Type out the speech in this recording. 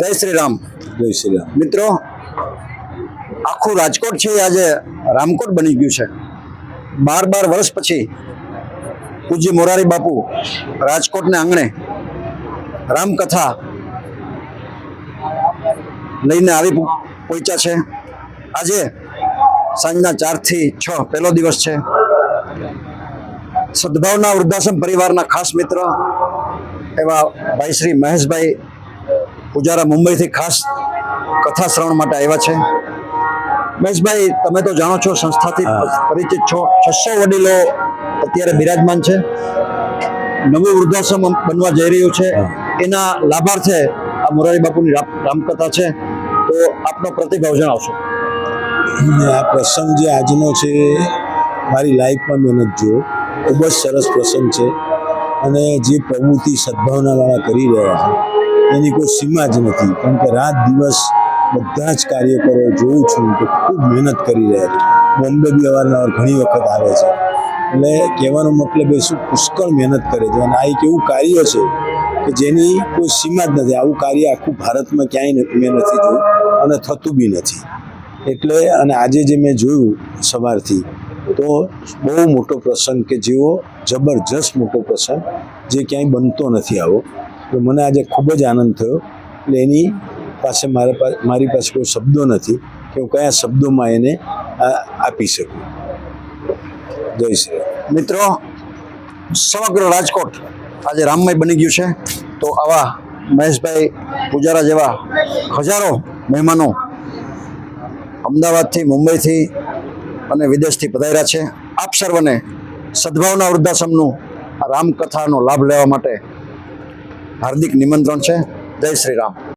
જય શ્રી રામ. જય શ્રી રામ. મિત્રો, આખું રાજકોટ છે આજે રામકોટ બની ગયું છે. 12 વર્ષ પછી પૂજ્ય મોરારી બાપુ રાજકોટને આંગણે રામકથા લઈને આવી પહોંચ્યા છે. આજે સાંજના 4 થી 6 પહેલો દિવસ છે. સદભાવના વૃદ્ધાશ્રમ પરિવારના ખાસ મિત્ર એવા ભાઈ શ્રી મહેશભાઈ પૂજારા મુંબઈથી ખાસ કથા શ્રવણ માટે આવ્યા છે. મહેશભાઈ, તમે તો જાણો છો, સંસ્થાથી પરિચિત છો. 600 વડીલો અત્યારે બિરાજમાન છે. નવું વૃદ્ધાશ્રમ બનવા જઈ રહ્યું છે. એના લાભાર્થે આ મોરારી બાપુની રામકથા છે. તો આપનો પ્રતિભાવ જણાવશો. આ પ્રસંગ જે આજનો છે, મારી લાઈફમાં મેં નથી જોયો. ખૂબ જ સરસ પ્રસંગ છે અને જે પ્રવૃત્તિ સદભાવનાવાળા કરી રહ્યા છે એની કોઈ સીમા જ નથી. કારણ કે રાત દિવસ બધા જ કાર્યકરો જોઉં છું કે ખૂબ મહેનત કરી રહ્યા છે. બોમ્બે બી અવારનવાર ઘણી વખત આવે છે. એટલે કહેવાનો મતલબ એ શું, પુષ્કળ મહેનત કરે છે. અને આ એક એવું કાર્ય છે કે જેની કોઈ સીમા જ નથી. આવું કાર્ય આખું ભારતમાં ક્યાંય મેં નથી જોયું અને થતું બી નથી. એટલે અને આજે જે મેં જોયું સવારથી, તો બહુ મોટો પ્રસંગ કે જેવો જબરજસ્ત મોટો પ્રસંગ જે ક્યાંય બનતો નથી આવો. તો મને આજે ખૂબ જ આનંદ થયો. એટલે એની પાસે મારી પાસે કોઈ શબ્દો નથી કે હું કયા શબ્દોમાં એને આપી શકું. જય શ્રી રામ. મિત્રો, સમગ્ર રાજકોટ આજે રામમય બની ગયું છે. તો આવા મહેશભાઈ પૂજારા જેવા હજારો મહેમાનો અમદાવાદથી, મુંબઈથી અને વિદેશથી પધાર્યા છે. આપ સર્વને સદભાવના વૃદ્ધાશ્રમનું રામકથાનો લાભ લેવા માટે હાર્દિક નિમંત્રણ છે. જય શ્રી રામ.